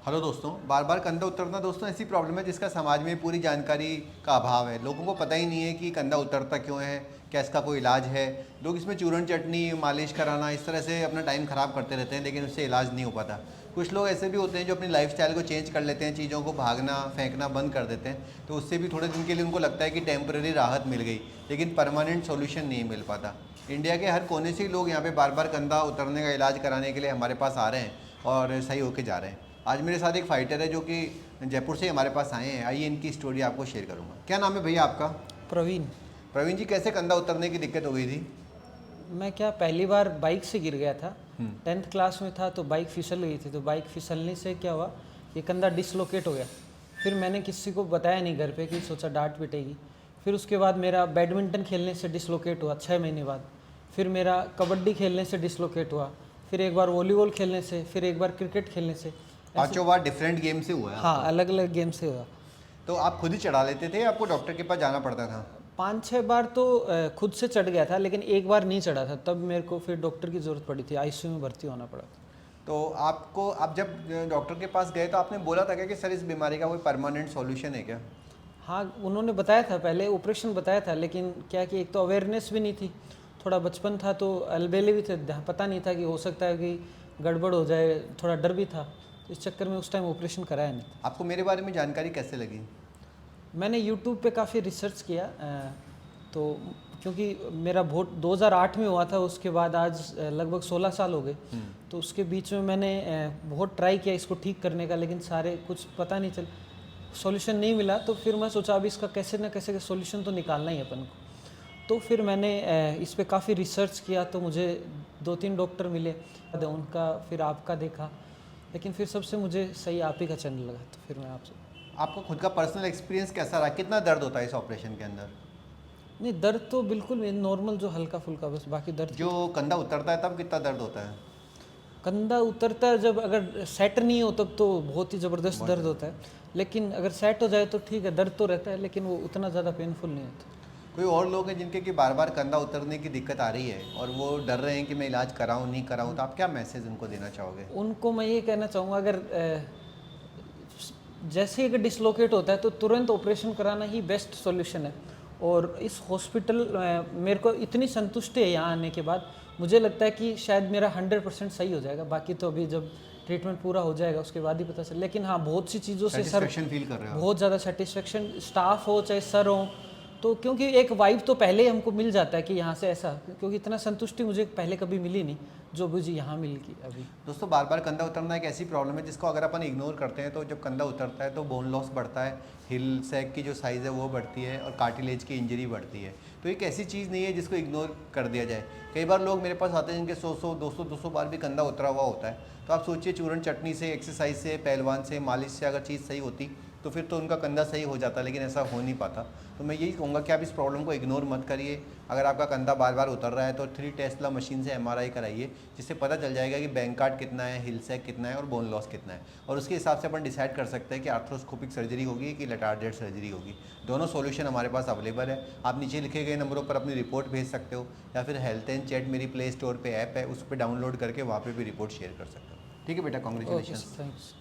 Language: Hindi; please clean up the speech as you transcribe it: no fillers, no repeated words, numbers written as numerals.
हेलो दोस्तों, बार बार कंधा उतरना दोस्तों ऐसी प्रॉब्लम है जिसका समाज में पूरी जानकारी का अभाव है। लोगों को पता ही नहीं है कि कंधा उतरता क्यों है, क्या इसका कोई इलाज है। लोग इसमें चूरन चटनी मालिश कराना इस तरह से अपना टाइम ख़राब करते रहते हैं, लेकिन उससे इलाज नहीं हो पाता। कुछ लोग ऐसे भी होते हैं जो अपनी लाइफस्टाइल को चेंज कर लेते हैं, चीज़ों को भागना फेंकना बंद कर देते हैं, तो उससे भी थोड़े दिन के लिए उनको लगता है कि टेम्परेरी राहत मिल गई, लेकिन परमानेंट सोल्यूशन नहीं मिल पाता। इंडिया के हर कोने से ही लोग यहाँ पे बार बार कंधा उतरने का इलाज कराने के लिए हमारे पास आ रहे हैं और सही होके जा रहे हैं। आज मेरे साथ एक फाइटर है जो कि जयपुर से हमारे पास आए हैं। आइए इनकी स्टोरी आपको शेयर करूंगा। क्या नाम है भैया आपका? प्रवीण। प्रवीण जी, कैसे कंधा उतरने की दिक्कत हो गई थी? मैं क्या पहली बार बाइक से गिर गया था। 10th क्लास में था तो बाइक फिसल गई थी, तो बाइक फिसलने से क्या हुआ, ये कंधा डिसलोकेट हो गया। फिर मैंने किसी को बताया नहीं घर पे, कि सोचा डांट पिटेगी। फिर उसके बाद मेरा बैडमिंटन खेलने से डिसलोकेट हुआ 6 महीने बाद। फिर मेरा कबड्डी खेलने से डिसलोकेट हुआ। फिर एक बार वॉलीबॉल खेलने से, फिर एक बार क्रिकेट खेलने से। पांचों बार डिफरेंट गेम से हुआ है हाँ, आपको? अलग अलग गेम से हुआ। तो आप खुद ही चढ़ा लेते थे या आपको डॉक्टर के पास जाना पड़ता था? 5-6 बार तो खुद से चढ़ गया था, लेकिन एक बार नहीं चढ़ा था, तब मेरे को फिर डॉक्टर की ज़रूरत पड़ी थी, आईसीयू में भर्ती होना पड़ा। तो आप जब डॉक्टर के पास गए तो आपने बोला था क्या कि सर इस बीमारी का कोई परमानेंट सॉल्यूशन है क्या? हाँ, उन्होंने बताया था, पहले ऑपरेशन बताया था, लेकिन क्या कि एक तो अवेयरनेस भी नहीं थी, थोड़ा बचपन था तो अलबेले भी थे, पता नहीं था कि हो सकता है कि गड़बड़ हो जाए, थोड़ा डर भी था। इस चक्कर में उस टाइम ऑपरेशन कराया नहीं। आपको मेरे बारे में जानकारी कैसे लगी? मैंने यूट्यूब पे काफ़ी रिसर्च किया, तो क्योंकि मेरा बहुत 2008 में हुआ था, उसके बाद आज लगभग 16 साल हो गए। तो उसके बीच में मैंने बहुत ट्राई किया इसको ठीक करने का, लेकिन सारे कुछ पता नहीं चल, सॉल्यूशन नहीं मिला। तो फिर मैं सोचा अब इसका कैसे ना कैसे सॉल्यूशन तो निकालना ही है अपन को। तो फिर मैंने इस पे काफ़ी रिसर्च किया, तो मुझे 2-3 डॉक्टर मिले, उनका फिर आपका देखा, लेकिन फिर सबसे मुझे सही आप ही का चैनल लगा, तो फिर मैं आपसे। आपका खुद का पर्सनल एक्सपीरियंस कैसा रहा? कितना दर्द होता है इस ऑपरेशन के अंदर? नहीं, दर्द तो बिल्कुल भी नॉर्मल, जो हल्का फुल्का, बस बाकी दर्द। जो कंधा उतरता है तब कितना दर्द होता है? कंधा उतरता है जब, अगर सेट नहीं हो तब तो बहुत ही ज़बरदस्त दर्द होता है, लेकिन अगर सेट हो जाए तो ठीक है, दर्द तो रहता है, लेकिन वो उतना ज़्यादा पेनफुल नहीं होता। कोई और लोग हैं जिनके कि बार बार कंधा उतरने की दिक्कत आ रही है और वो डर रहे हैं कि मैं इलाज कराऊं नहीं कराऊं, तो आप क्या मैसेज उनको देना चाहोगे? उनको मैं ये कहना चाहूँगा, अगर जैसे ही अगर डिसलोकेट होता है तो तुरंत ऑपरेशन कराना ही बेस्ट सॉल्यूशन है। और इस हॉस्पिटल मेरे को इतनी संतुष्टि है यहाँ आने के बाद, मुझे लगता है कि शायद मेरा 100% सही हो जाएगा। बाकी तो अभी जब ट्रीटमेंट पूरा हो जाएगा उसके बाद ही पता चले, लेकिन हाँ, बहुत सी चीज़ों से सर सेटिस्फेक्शन फील कर रहे हो? बहुत ज़्यादा सेटिस्फेक्शन, स्टाफ हो चाहे सर हो, तो क्योंकि एक वाइब तो पहले ही हमको मिल जाता है कि यहाँ से ऐसा, क्योंकि इतना संतुष्टि मुझे पहले कभी मिली नहीं जो मुझे यहाँ मिल गई अभी। दोस्तों, बार बार कंधा उतरना एक ऐसी प्रॉब्लम है जिसको अगर अपन इग्नोर करते हैं तो जब कंधा उतरता है तो बोन लॉस बढ़ता है, हिल सैक की जो साइज़ है वो बढ़ती है और कार्टिलेज की इंजरी बढ़ती है। तो एक ऐसी चीज़ नहीं है जिसको इग्नोर कर दिया जाए। कई बार लोग मेरे पास आते हैं जिनके 100 200 बार भी कंधा उतरा हुआ होता है। तो आप सोचिए, चूरन चटनी से, एक्सरसाइज से, पहलवान से, मालिश से अगर चीज़ सही होती तो फिर तो उनका कंधा सही हो जाता, लेकिन ऐसा हो नहीं पाता। तो मैं यही कहूँगा कि आप इस प्रॉब्लम को इग्नोर मत करिए। अगर आपका कंधा बार बार उतर रहा है तो 3 टेस्ला मशीन से MRI कराइए, जिससे पता चल जाएगा कि बैंकार्ड कितना है, हिल सैक कितना है और बोन लॉस कितना है। और उसके हिसाब से अपन डिसाइड कर सकते हैं कि आर्थ्रोस्कोपिक सर्जरी होगी कि लेटार्डेड सर्जरी होगी। दोनों सॉल्यूशन हमारे पास अवेलेबल है। आप नीचे लिखे गए नंबरों पर अपनी रिपोर्ट भेज सकते हो, या फिर हेल्थ एंड चैट मेरी प्ले स्टोर पर ऐप है, उस पर डाउनलोड करके वहाँ पर भी रिपोर्ट शेयर कर सकते हो। ठीक है बेटा, कॉन्ग्रेचुलेशन। थैंक्स।